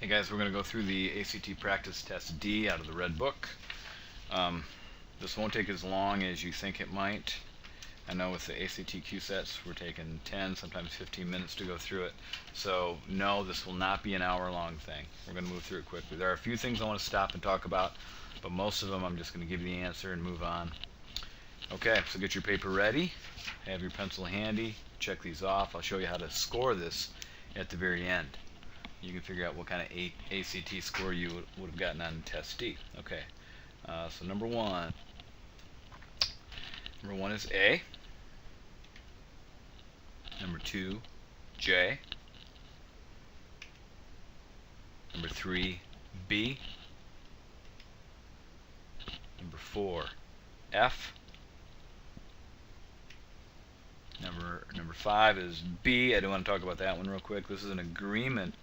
Hey guys, we're going to go through the ACT Practice Test D out of the Red Book. This won't take as long as you think it might. I know with the ACT Q-sets we're taking 10, sometimes 15 minutes to go through it. So no, this will not be an hour-long thing. We're going to move through it quickly. There are a few things I want to stop and talk about, but most of them I'm just going to give you the answer and move on. Okay, so get your paper ready, have your pencil handy, check these off. I'll show you how to score this at the very end. You can figure out what kind of ACT score you would have gotten on test D. Okay, so number one is A. Number 2, J. Number 3, B. Number 4, F. Number 5 is B. I do want to talk about that one real quick. This is an agreement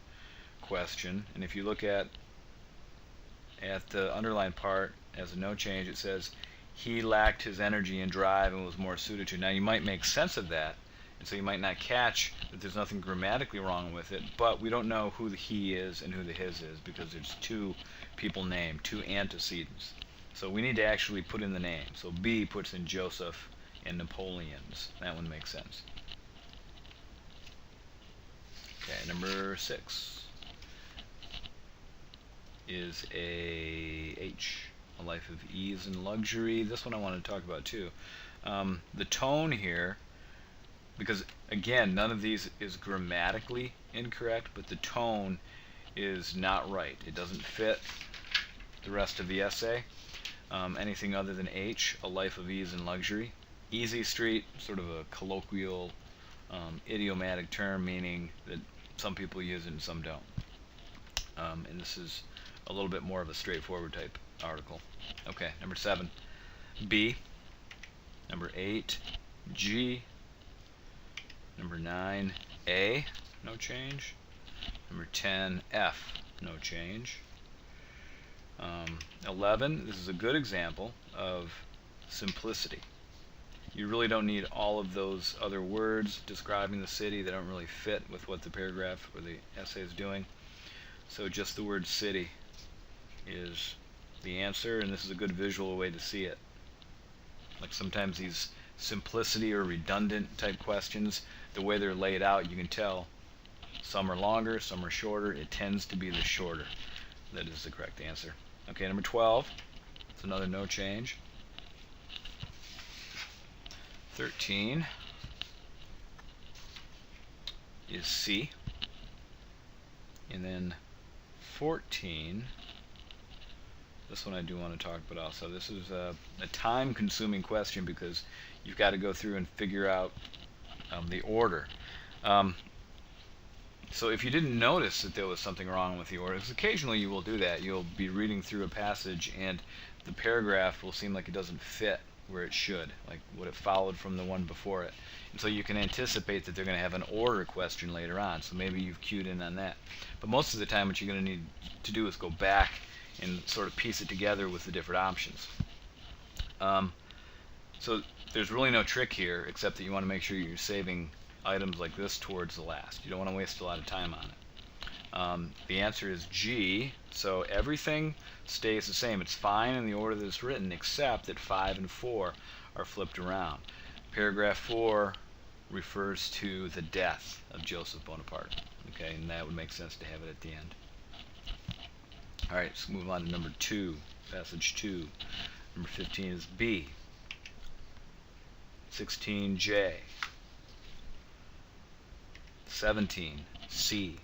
question, and if you look at the underlined part as a no change, it says he lacked his energy and drive and was more suited to. Now you might make sense of that, and so you might not catch that there's nothing grammatically wrong with it, but we don't know who the he is and who the his is because there's two people named, two antecedents. So we need to actually put in the name. So B puts in Joseph and Napoleon's. That one makes sense. Okay, number 6 is a H, a life of ease and luxury. This one I want to talk about too. The tone here, because again, none of these is grammatically incorrect, but the tone is not right. It doesn't fit the rest of the essay. Anything other than H, a life of ease and luxury. Easy street, sort of a colloquial, idiomatic term, meaning that some people use it and some don't. And this is a little bit more of a straightforward type article. Okay, number 7, B. Number 8, G. Number 9, A, no change. Number 10, F, no change. 11, this is a good example of simplicity. You really don't need all of those other words describing the city. They don't really fit with what the paragraph or the essay is doing. So just the word city is the answer, and this is a good visual way to see it. Like sometimes these simplicity or redundant type questions, the way they're laid out, you can tell some are longer, some are shorter. It tends to be the shorter. That is the correct answer. Okay, number 12. It's another no change. 13 is C. And then 14, this one I do want to talk about also. This is a time-consuming question because you've got to go through and figure out the order. So if you didn't notice that there was something wrong with the order, because occasionally you will do that. You'll be reading through a passage and the paragraph will seem like it doesn't fit where it should, like what it followed from the one before it. And so you can anticipate that they're going to have an order question later on, so maybe you've cued in on that. But most of the time what you're going to need to do is go back and sort of piece it together with the different options. So there's really no trick here except that you want to make sure you're saving items like this towards the last. You don't want to waste a lot of time on it. The answer is G, so everything stays the same. It's fine in the order that it's written, except that 5 and 4 are flipped around. Paragraph 4 refers to the death of Joseph Bonaparte, okay, and that would make sense to have it at the end. Alright, let's move on to number 2, passage 2. Number 15 is B. 16, J. 17, C.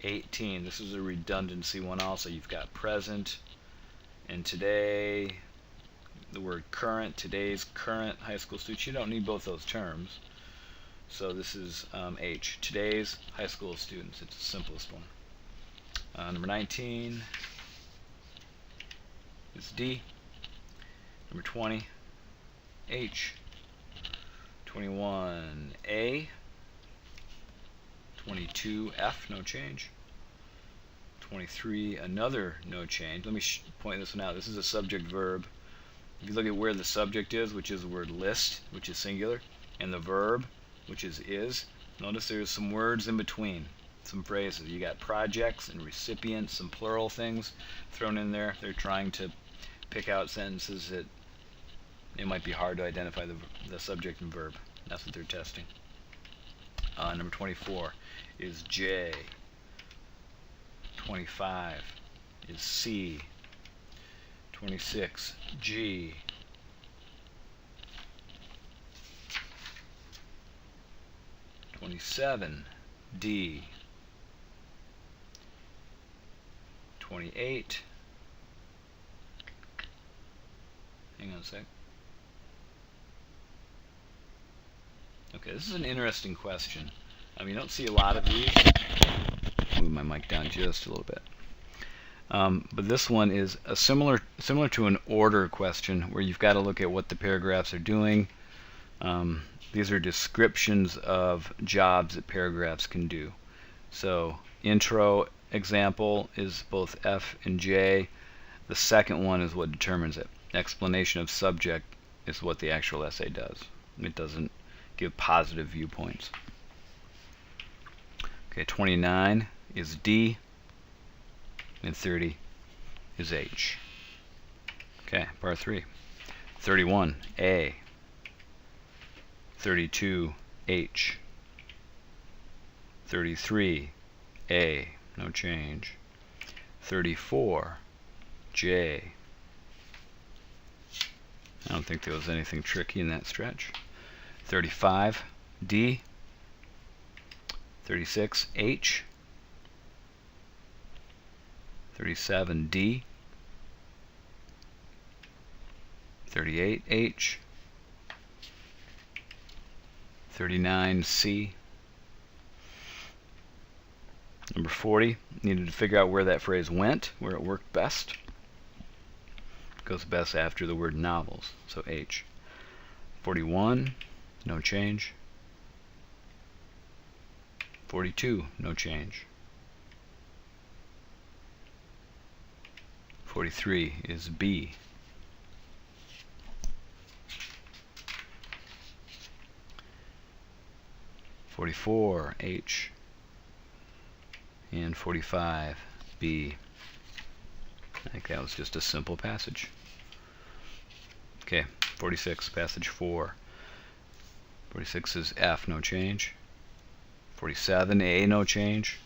18, this is a redundancy one also. You've got present and today, the word current, today's current high school students. You don't need both those terms. So this is H, today's high school students. It's the simplest one. Number 19 is D. Number 20, H. 21, A. 22, F, no change. 23, another no change. Let me point this one out. This is a subject verb. If you look at where the subject is, which is the word list, which is singular, and the verb, which is, notice there's some words in between. some phrases. You got projects and recipients, some plural things thrown in there. They're trying to pick out sentences that it might be hard to identify the subject and verb. That's what they're testing. Number 24 is J. 25 is C. 26, G. 27, D. 28. Hang on a sec. Okay, this is an interesting question. You don't see a lot of these. Move my mic down just a little bit. But this one is a similar to an order question where you've got to look at what the paragraphs are doing. These are descriptions of jobs that paragraphs can do. So intro example is both F and J. The second one is what determines it. Explanation of subject is what the actual essay does. It doesn't give positive viewpoints. Okay, 29 is D, and 30 is H. Okay, part 3. 31, A. 32, H. 33, A, no change. 34, J. I don't think there was anything tricky in that stretch. 35, D. 36, H. 37, D. 38, H. 39, C. Number 40, needed to figure out where that phrase went, where it worked best. It goes best after the word novels, so H. 41, no change. 42, no change. 43 is B. .44 H. And 45 B. I think that was just a simple passage. Okay, 46, passage 4. 46 is F, no change. 47, A, no change.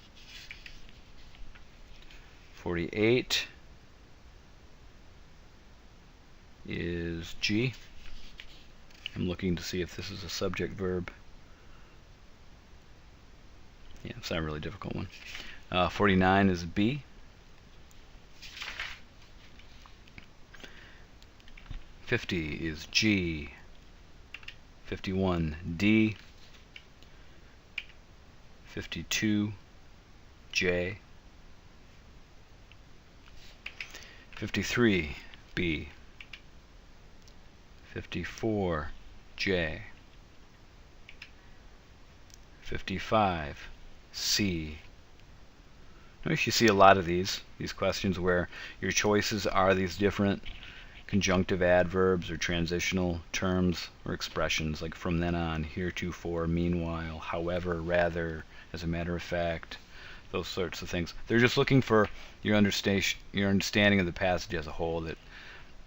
48 is G. I'm looking to see if this is a subject verb. Yeah, it's not a really difficult one. 49 is B. 50 is G. 51 D. 52 J. 53 B. 54 J. 55 C. Notice you see a lot of these questions where your choices are these different conjunctive adverbs or transitional terms or expressions, like from then on, heretofore, meanwhile, however, rather, as a matter of fact, those sorts of things. They're just looking for your understanding of the passage as a whole, that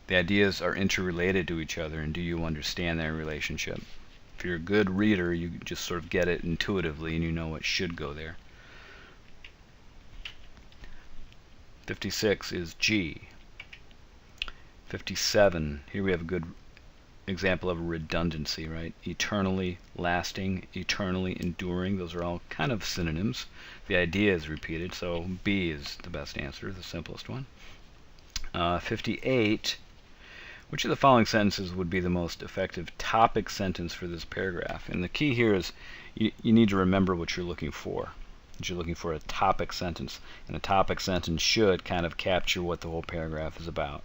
the ideas are interrelated to each other, and do you understand their relationship? If you're a good reader, you just sort of get it intuitively and you know what should go there. 56 is G. 57, here we have a good example of a redundancy, right? Eternally lasting, eternally enduring, those are all kind of synonyms. The idea is repeated, so B is the best answer, the simplest one. 58, which of the following sentences would be the most effective topic sentence for this paragraph? And the key here is you need to remember what you're looking for. You're looking for a topic sentence, and a topic sentence should kind of capture what the whole paragraph is about.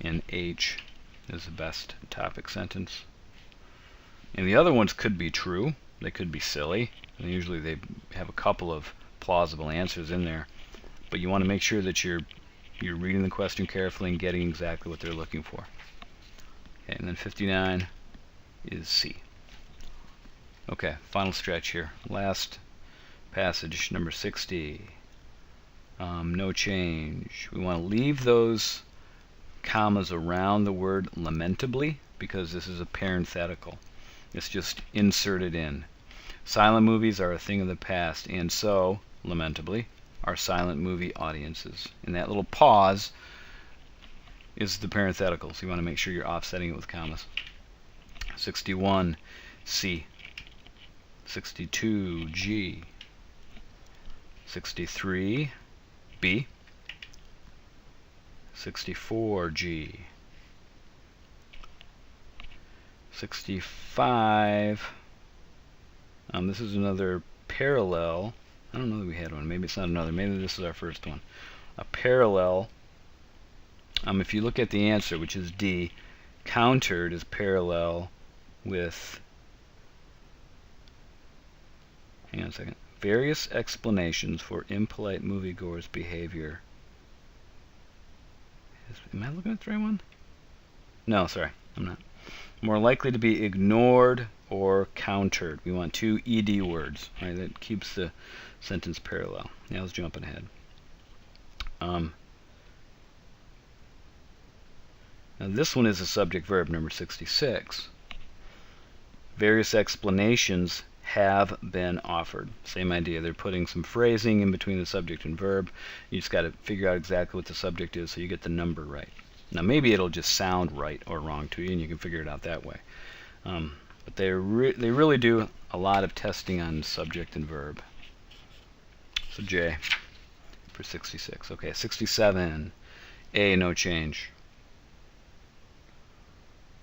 And H is the best topic sentence. And the other ones could be true, they could be silly, and usually they have a couple of plausible answers in there, but you want to make sure that you're reading the question carefully and getting exactly what they're looking for. Okay, and then 59 is C. Okay, final stretch here. Last passage number 60. No change. We want to leave those commas around the word lamentably because this is a parenthetical. It's just inserted in. Silent movies are a thing of the past, and so, lamentably, are silent movie audiences. And that little pause is the parenthetical, so you want to make sure you're offsetting it with commas. 61, C. 62, G. 63, B. 64, G. 65, this is another parallel. I don't know that we had one. Maybe it's not another. Maybe this is our first one. A parallel. If you look at the answer, which is D, countered is parallel with, hang on a second, various explanations for impolite moviegoers' behavior. Am I looking at the right one? No, sorry, I'm not. More likely to be ignored or countered. We want two ED words, right? That keeps the sentence parallel. Now let's jump ahead. Now this one is a subject verb, number 66. Various explanations have been offered. Same idea. They're putting some phrasing in between the subject and verb. You just got to figure out exactly what the subject is so you get the number right. Now maybe it'll just sound right or wrong to you, and you can figure it out that way. But they really do a lot of testing on subject and verb. So J for 66. Okay, 67. A, no change.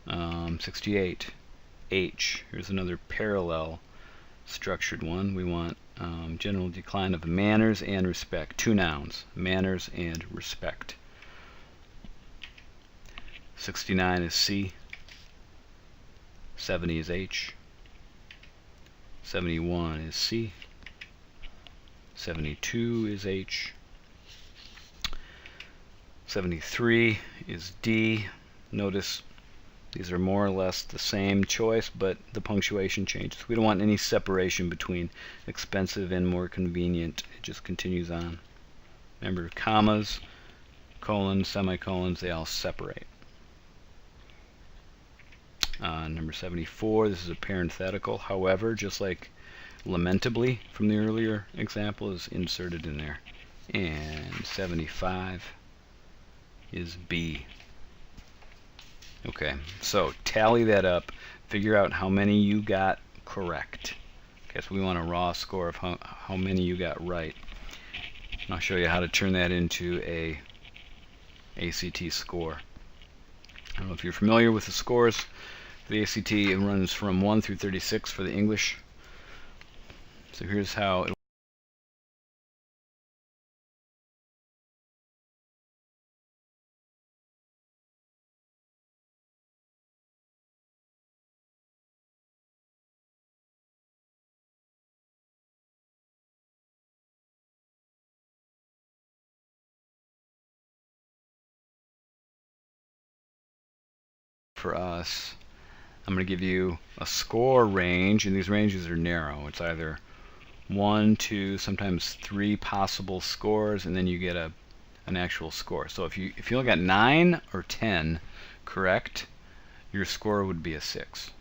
68. H. Here's another parallel structured one. We want general decline of manners and respect. Two nouns, manners and respect. 69 is C. 70 is H. 71 is C. 72 is H. 73 is D. Notice these are more or less the same choice, but the punctuation changes. We don't want any separation between expensive and more convenient. It just continues on. Remember, commas, colons, semicolons, they all separate. Number 74, this is a parenthetical. However, just like lamentably from the earlier example, is inserted in there. And 75 is B. Okay, so tally that up. Figure out how many you got correct. Okay, so we want a raw score of how many you got right. And I'll show you how to turn that into a ACT score. I don't know if you're familiar with the scores for the ACT. It runs from 1 through 36 for the English. So here's how it for us. I'm going to give you a score range, and these ranges are narrow. It's either 1, 2, sometimes 3 possible scores, and then you get an actual score. So if you only got 9 or 10 correct, your score would be a 6.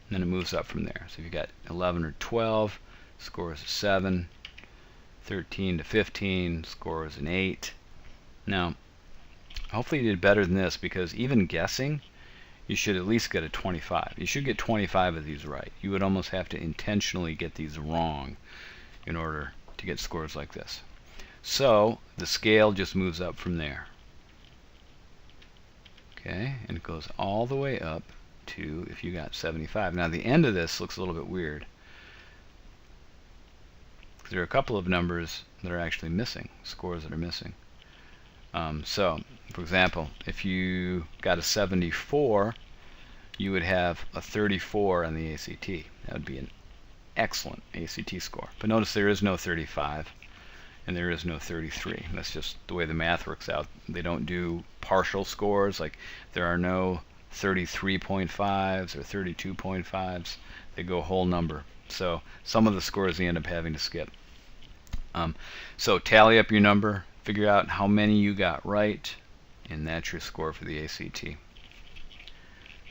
And then it moves up from there. So if you got 11 or 12, score is a 7. 13 to 15, score is an 8. Now, hopefully you did better than this, because even guessing, you should at least get a 25. You should get 25 of these right. You would almost have to intentionally get these wrong in order to get scores like this. So the scale just moves up from there. Okay, and it goes all the way up to if you got 75. Now the end of this looks a little bit weird. There are a couple of numbers that are actually missing, scores that are missing. So, for example, if you got a 74, you would have a 34 on the ACT. That would be an excellent ACT score. But notice there is no 35, and there is no 33. That's just the way the math works out. They don't do partial scores, like there are no 33.5s or 32.5s. They go whole number. So some of the scores they end up having to skip. So tally up your number, figure out how many you got right, and that's your score for the ACT.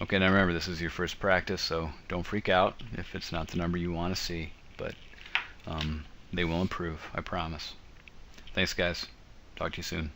Okay, now remember, this is your first practice, so don't freak out if it's not the number you want to see, but they will improve, I promise. Thanks, guys. Talk to you soon.